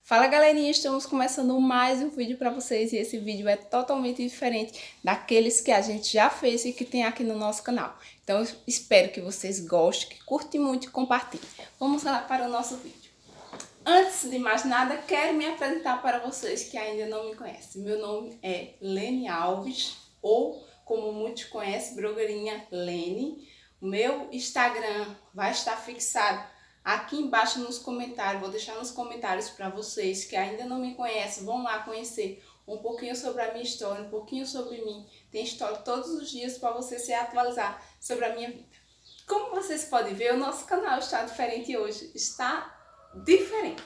Fala galerinha, estamos começando mais um vídeo para vocês e esse vídeo é totalmente diferente daqueles que a gente já fez e que tem aqui no nosso canal. Então eu espero que vocês gostem, que curtem muito e compartilhem. Vamos lá para o nosso vídeo. Antes de mais nada, quero me apresentar para vocês que ainda não me conhecem. Meu nome é Lene Alves, ou como muitos conhecem, blogueirinha Lene. O meu Instagram vai estar fixado aqui embaixo nos comentários. Vou deixar nos comentários para vocês que ainda não me conhecem, vão lá conhecer um pouquinho sobre a minha história, um pouquinho sobre mim. Tem história todos os dias para você se atualizar sobre a minha vida. Como vocês podem ver, o nosso canal está diferente hoje, está diferente.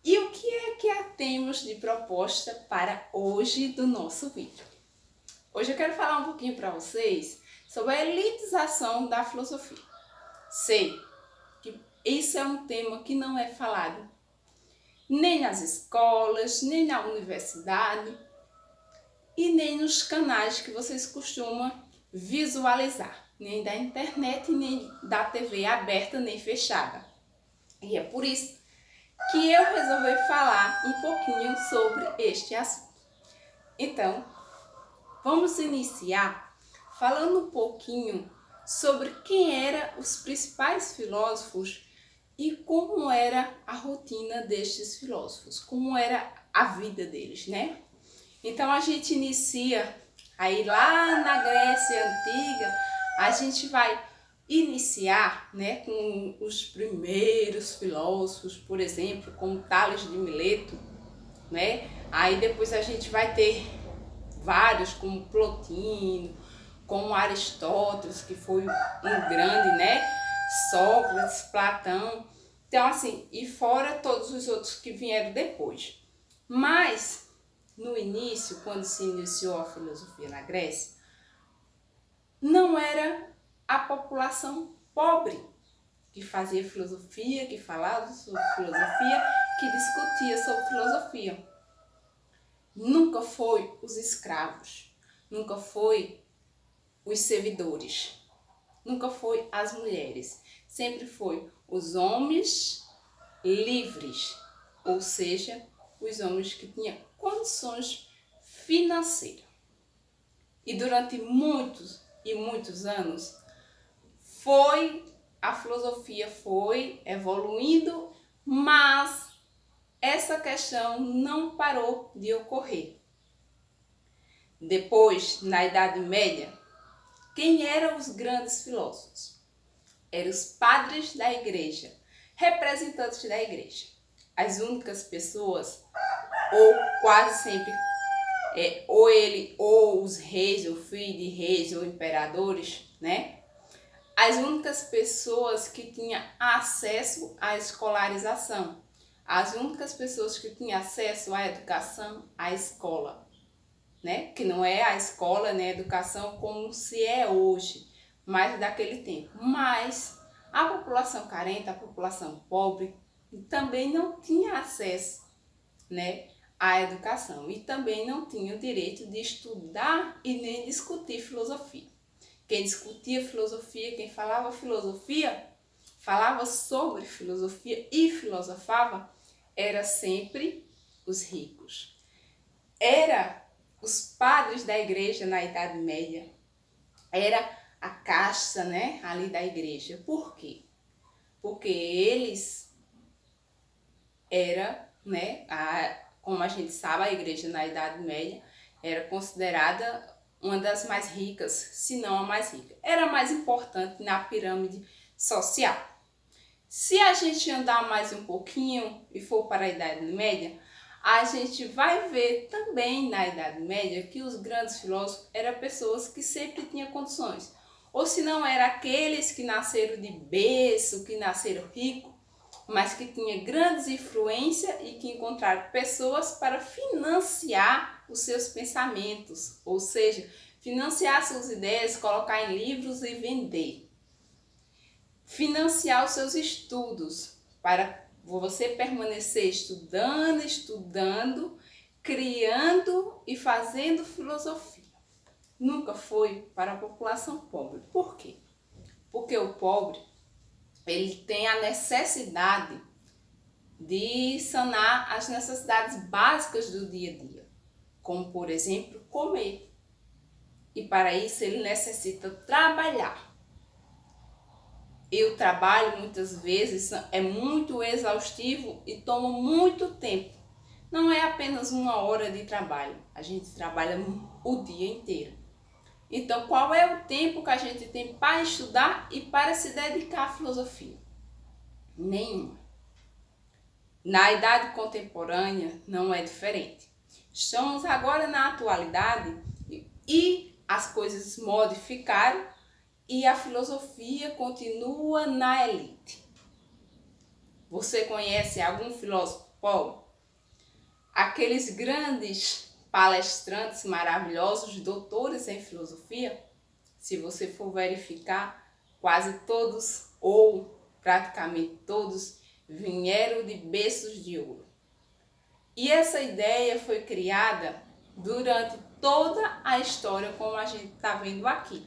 E o que é que temos de proposta para hoje do nosso vídeo? Hoje eu quero falar um pouquinho para vocês sobre a elitização da filosofia. Sei que isso é um tema que não é falado nem nas escolas, nem na universidade e nem nos canais que vocês costumam visualizar, nem da internet, nem da TV aberta, nem fechada. E é por isso que eu resolvi falar um pouquinho sobre este assunto. Então, vamos iniciar falando um pouquinho sobre quem eram os principais filósofos e como era a rotina destes filósofos, como era a vida deles, né? Então a gente inicia aí lá na Grécia Antiga, a gente vai iniciar, né, com os primeiros filósofos, por exemplo, como Tales de Mileto, né? Aí depois a gente vai ter vários como Plotino, como Aristóteles, que foi um grande, né? Sócrates, Platão. Então assim, e fora todos os outros que vieram depois. Mas no início, quando se iniciou a filosofia na Grécia, não era a população pobre que fazia filosofia, que falava sobre filosofia, que discutia sobre filosofia. Nunca foi os escravos, nunca foi os servidores, nunca foi as mulheres. Sempre foi os homens livres, ou seja, os homens que tinham condições financeiras. E durante muitos e muitos anos, a filosofia foi evoluindo, mas essa questão não parou de ocorrer. Depois, na Idade Média, quem eram os grandes filósofos? Eram os padres da igreja, representantes da igreja. As únicas pessoas, ou quase sempre, ou os reis, ou filhos de reis, ou imperadores, né? As únicas pessoas que tinham acesso à escolarização, as únicas pessoas que tinham acesso à educação, à escola, né? Que não é a escola, né? A educação como se é hoje, mas daquele tempo. Mas a população carente, a população pobre, também não tinha acesso, né, à educação e também não tinha o direito de estudar e nem discutir filosofia. Quem discutia filosofia, quem falava filosofia, falava sobre filosofia e filosofava, era sempre os ricos. Era os padres da igreja na Idade Média. Era a casta, né, ali da igreja. Por quê? Porque eles né, como a gente sabe, a igreja na Idade Média era considerada uma das mais ricas, se não a mais rica. Era mais importante na pirâmide social. Se a gente andar mais um pouquinho e for para a Idade Média, a gente vai ver também na Idade Média que os grandes filósofos eram pessoas que sempre tinham condições. Ou se não, eram aqueles que nasceram de berço, que nasceram ricos, mas que tinham grandes influências e que encontraram pessoas para financiar os seus pensamentos, ou seja, financiar suas ideias, colocar em livros e vender. Financiar os seus estudos, para você permanecer estudando, criando e fazendo filosofia. Nunca foi para a população pobre. Por quê? Porque o pobre, ele tem a necessidade de sanar as necessidades básicas do dia a dia, como, por exemplo, comer. E para isso ele necessita trabalhar. E o trabalho muitas vezes é muito exaustivo e toma muito tempo. Não é apenas 1 hora de trabalho, a gente trabalha o dia inteiro. Então, qual é o tempo que a gente tem para estudar e para se dedicar à filosofia? Nenhum. Na idade contemporânea não é diferente. Estamos agora na atualidade e as coisas modificaram e a filosofia continua na elite. Você conhece algum filósofo pobre? Aqueles grandes palestrantes maravilhosos, doutores em filosofia, se você for verificar, quase todos ou praticamente todos vieram de berços de ouro. E essa ideia foi criada durante toda a história, como a gente está vendo aqui.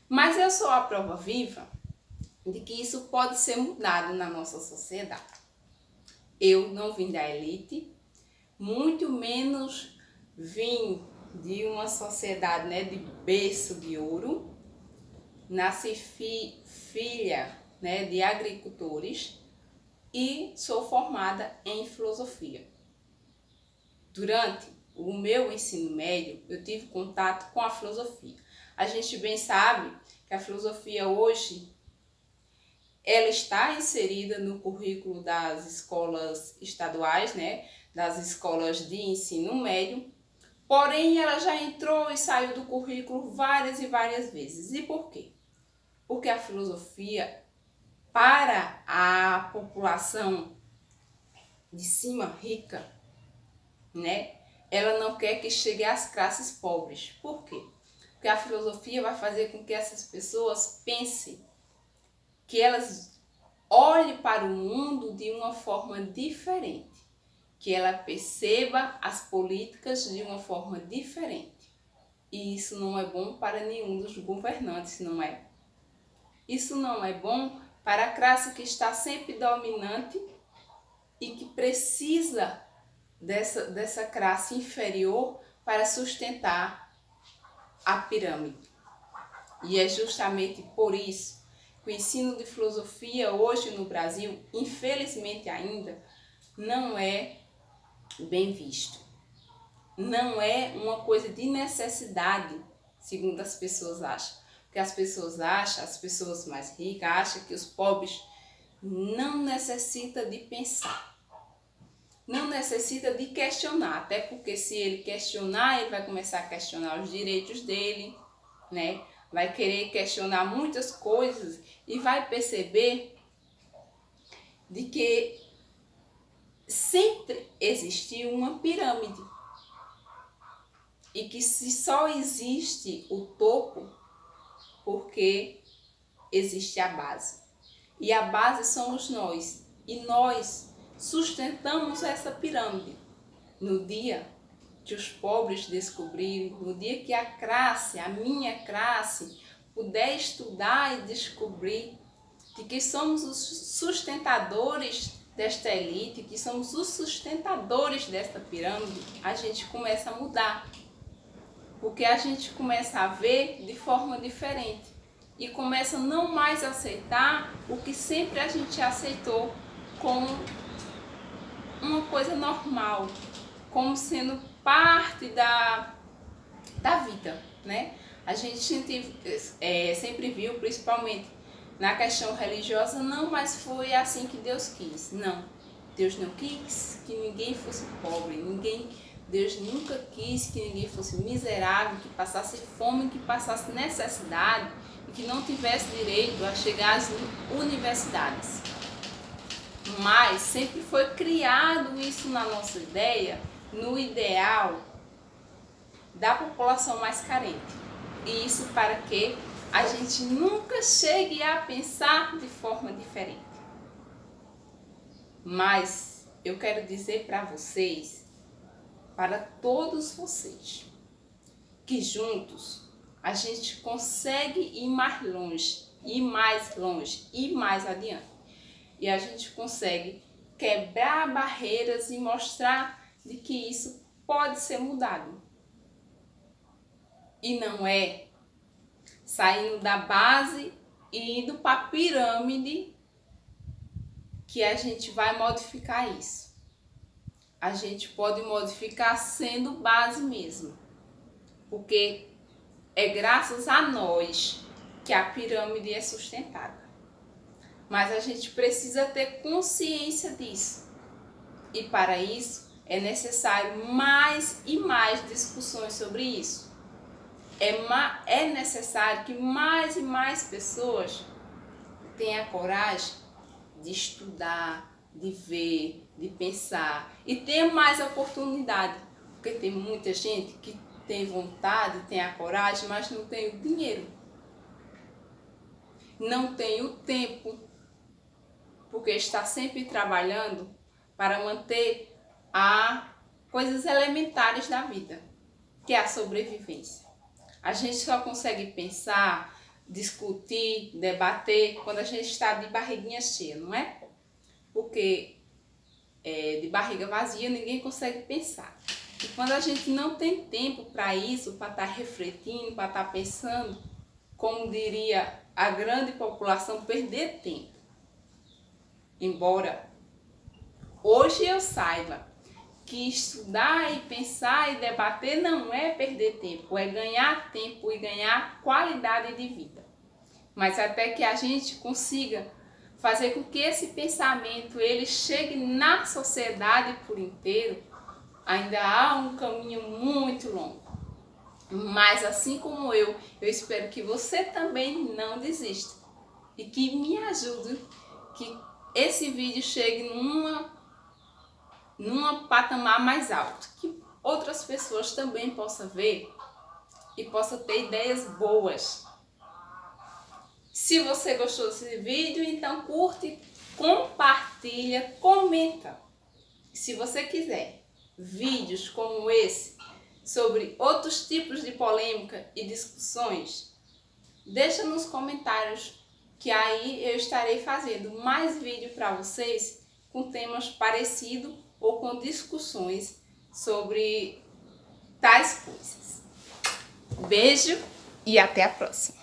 Mas eu sou a prova viva de que isso pode ser mudado na nossa sociedade. Eu não vim da elite, muito menos vim de uma sociedade, de berço de ouro. Nasci filha, de agricultores e sou formada em filosofia. Durante o meu ensino médio, eu tive contato com a filosofia. A gente bem sabe que a filosofia hoje ela está inserida no currículo das escolas estaduais, das escolas de ensino médio, porém ela já entrou e saiu do currículo várias e várias vezes. E por quê? Porque a filosofia, para a população de cima rica, ela não quer que chegue às classes pobres. Por quê? Porque a filosofia vai fazer com que essas pessoas pensem, que elas olhem para o mundo de uma forma diferente, que ela perceba as políticas de uma forma diferente. E isso não é bom para nenhum dos governantes, não é? Isso não é bom para a classe que está sempre dominante e que precisa dessa classe inferior para sustentar a pirâmide. E é justamente por isso que o ensino de filosofia hoje no Brasil, infelizmente ainda, não é bem visto. Não é uma coisa de necessidade, segundo as pessoas acham. Porque as pessoas acham, as pessoas mais ricas acham que os pobres não necessitam de pensar. Não necessita de questionar, até porque se ele questionar, ele vai começar a questionar os direitos dele, Vai querer questionar muitas coisas e vai perceber de que sempre existiu uma pirâmide e que se só existe o topo porque existe a base. E a base somos nós. E nós sustentamos essa pirâmide. No dia que os pobres descobrirem, no dia que a classe, a minha classe, puder estudar e descobrir de que somos os sustentadores desta elite, que somos os sustentadores desta pirâmide, a gente começa a mudar. Porque a gente começa a ver de forma diferente e começa a não mais aceitar o que sempre a gente aceitou como uma coisa normal, como sendo parte da vida, A gente sempre viu, principalmente na questão religiosa, não, mas foi assim que Deus quis. Não, Deus não quis que ninguém fosse pobre, Deus nunca quis que ninguém fosse miserável, que passasse fome, que passasse necessidade e que não tivesse direito a chegar às universidades. Mas sempre foi criado isso na nossa ideia, no ideal da população mais carente. E isso para que a gente nunca chegue a pensar de forma diferente. Mas eu quero dizer para vocês, para todos vocês, que juntos a gente consegue ir mais longe, ir mais longe, ir mais adiante. E a gente consegue quebrar barreiras e mostrar de que isso pode ser mudado. E não é saindo da base e indo para a pirâmide que a gente vai modificar isso. A gente pode modificar sendo base mesmo, porque é graças a nós que a pirâmide é sustentada. Mas a gente precisa ter consciência disso. E para isso é necessário mais e mais discussões sobre isso. É necessário que mais e mais pessoas tenham a coragem de estudar, de ver, de pensar e tenham mais oportunidade. Porque tem muita gente que tem vontade, tem a coragem, mas não tem o dinheiro. Não tem o tempo, porque está sempre trabalhando para manter coisas elementares da vida, que é a sobrevivência. A gente só consegue pensar, discutir, debater quando a gente está de barriguinha cheia, não é? Porque de barriga vazia ninguém consegue pensar. E quando a gente não tem tempo para isso, para estar refletindo, para estar pensando, como diria a grande população, perder tempo. Embora hoje eu saiba que estudar e pensar e debater não é perder tempo, é ganhar tempo e ganhar qualidade de vida. Mas até que a gente consiga fazer com que esse pensamento ele chegue na sociedade por inteiro, ainda há um caminho muito longo. Mas assim como eu espero que você também não desista e que me ajude, que esse vídeo chegue numa patamar mais alto, que outras pessoas também possam ver e possam ter ideias boas. Se você gostou desse vídeo, então curte, compartilha, comenta. Se você quiser vídeos como esse sobre outros tipos de polêmica e discussões, deixa nos comentários que aí eu estarei fazendo mais vídeo para vocês com temas parecidos ou com discussões sobre tais coisas. Beijo e até a próxima!